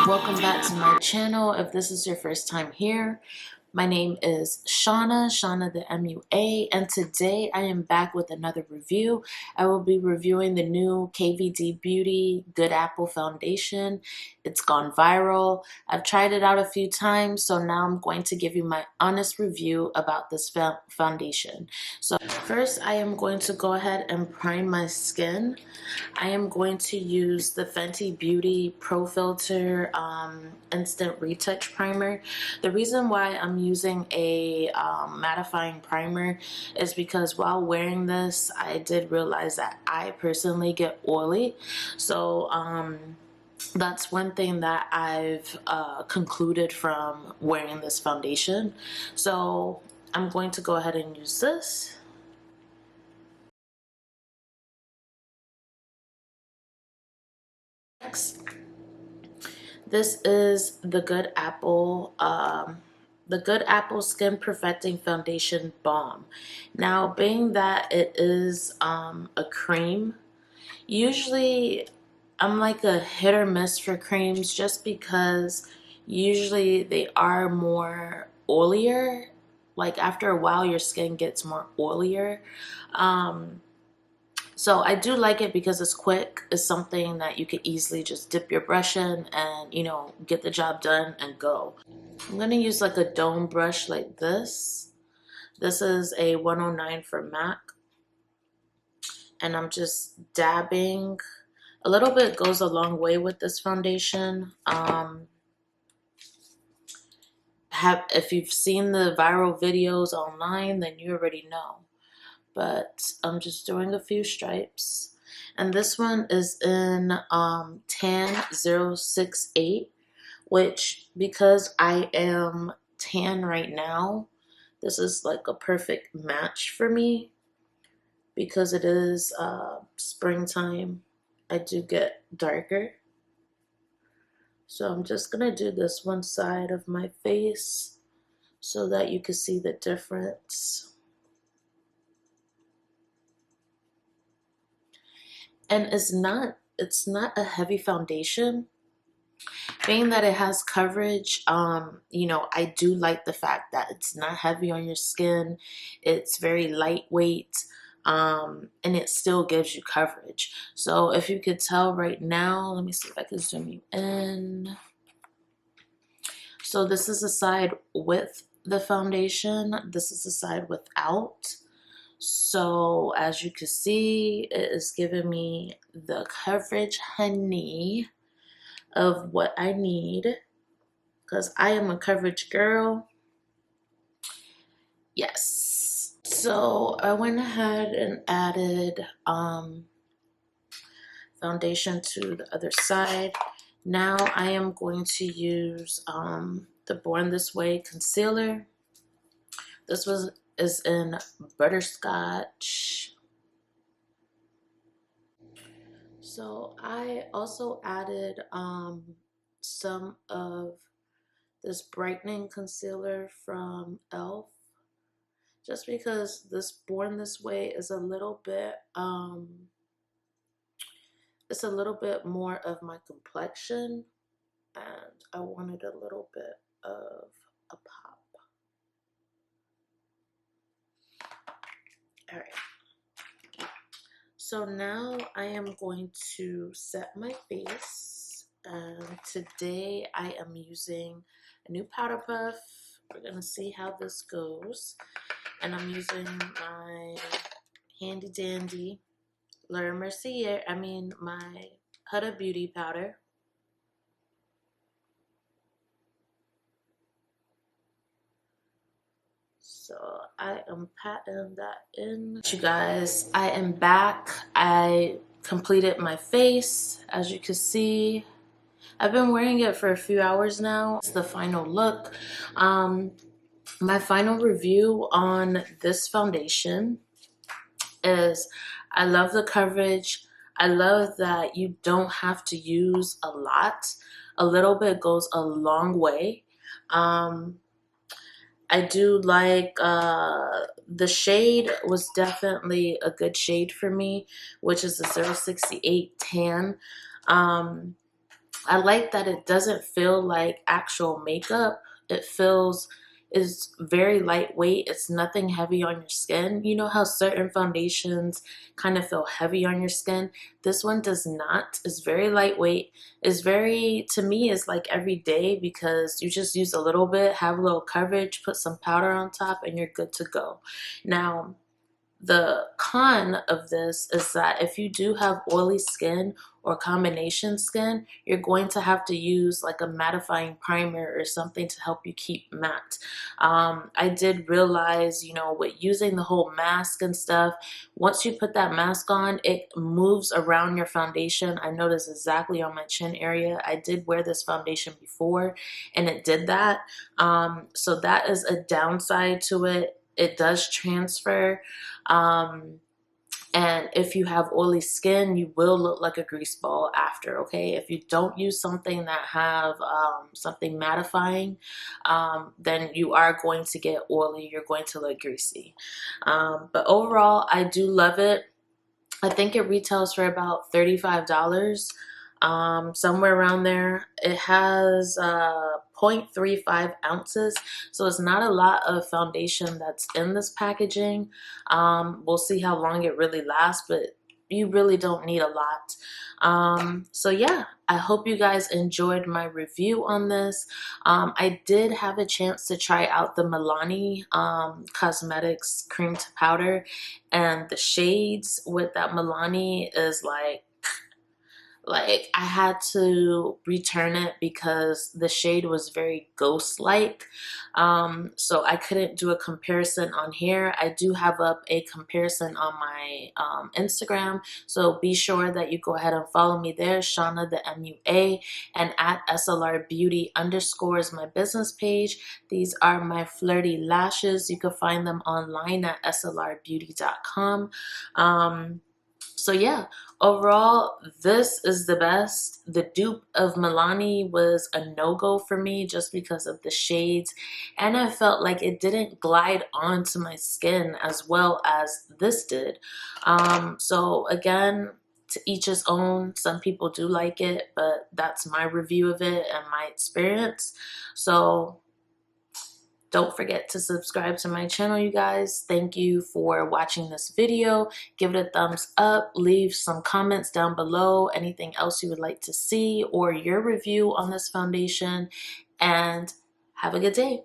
Welcome back to my channel. If this is your first time here, my name is Shauna the MUA, and today I am back with another review. I will be reviewing the new KVD Beauty Good Apple Foundation. It's gone viral. I've tried it out a few times, so now I'm going to give you my honest review about this foundation. So first, I am going to go ahead and prime my skin. I am going to use the Fenty Beauty Pro Filtr Instant Retouch Primer. The reason why I'm using a mattifying primer is because while wearing this, I did realize that I personally get oily. So that's one thing that I've concluded from wearing this foundation. So I'm going to go ahead and use this. Next, this is the Good Apple Skin Perfecting Foundation Balm. Now, being that it is a cream, usually I'm like a hit or miss for creams just because usually they are more oilier. Like after a while, your skin gets more oilier. So I do like it because it's quick. It's something that you could easily just dip your brush in and, you know, get the job done and go. I'm going to use like a dome brush like this. This is a 109 for MAC. And I'm just dabbing. A little bit goes a long way with this foundation. If you've seen the viral videos online, then you already know. But I'm just doing a few stripes. And this one is in tan 068, which because I am tan right now, this is like a perfect match for me because it is springtime. I do get darker. So I'm just gonna do this one side of my face so that you can see the difference. And it's not a heavy foundation. Being that it has coverage, you know, I do like the fact that it's not heavy on your skin. It's very lightweight, and it still gives you coverage. So if you could tell right now, let me see if I can zoom you in. So this is the side with the foundation. This is the side without. So as you can see, it is giving me the coverage, honey, of what I need because I am a coverage girl. Yes. So I went ahead and added foundation to the other side. Now I am going to use the Born This Way concealer. This is in butterscotch. So I also added some of this brightening concealer from e.l.f. just because this Born This Way is a little bit it's a little bit more of my complexion and I wanted a little bit of a pop. All right. So now I am going to set my face, and today I am using a new powder puff. We're gonna see how this goes, and I'm using my handy dandy my Huda Beauty powder. So I am patting that in. You guys, I am back. I completed my face. As you can see, I've been wearing it for a few hours now. It's the final look. My final review on this foundation is I love the coverage. I love that you don't have to use a lot. A little bit goes a long way. I do like the shade was definitely a good shade for me, which is the 068 tan. I like that it doesn't feel like actual makeup. It feels is very lightweight. It's nothing heavy on your skin. You know how certain foundations kind of feel heavy on your skin? This one does not. It's very lightweight. It's very, to me, it's like every day because you just use a little bit, have a little coverage, put some powder on top, and you're good to go. Now, the con of this is that if you do have oily skin or combination skin, you're going to have to use like a mattifying primer or something to help you keep matte. I did realize, you know, with using the whole mask and stuff, once you put that mask on, it moves around your foundation. I noticed exactly on my chin area. I did wear this foundation before and it did that. So that is a downside to it. It does transfer. Um, and if you have oily skin, you will look like a grease ball after, okay? If you don't use something that have something mattifying, then you are going to get oily. You're going to look greasy. But overall, I do love it. I think it retails for about $35, somewhere around there. It has 0.35 ounces, so it's not a lot of foundation that's in this packaging. We'll see how long it really lasts, but you really don't need a lot. So yeah, I hope you guys enjoyed my review on this. I did have a chance to try out the Milani Cosmetics cream to powder, and the shades with that Milani is like I had to return it because the shade was very ghost-like. So I couldn't do a comparison on here. I do have up a comparison on my Instagram, so be sure that you go ahead and follow me there, Shauna the MUA, and at SLR Beauty _ is my business page. These are my Flirty lashes. You can find them online at slrbeauty.com. So yeah, overall, this is the best. The dupe of Milani was a no-go for me just because of the shades, and I felt like it didn't glide onto my skin as well as this did. So again, to each his own. Some people do like it, but that's my review of it and my experience. So don't forget to subscribe to my channel, you guys. Thank you for watching this video. Give it a thumbs up. Leave some comments down below. Anything else you would like to see or your review on this foundation. And have a good day.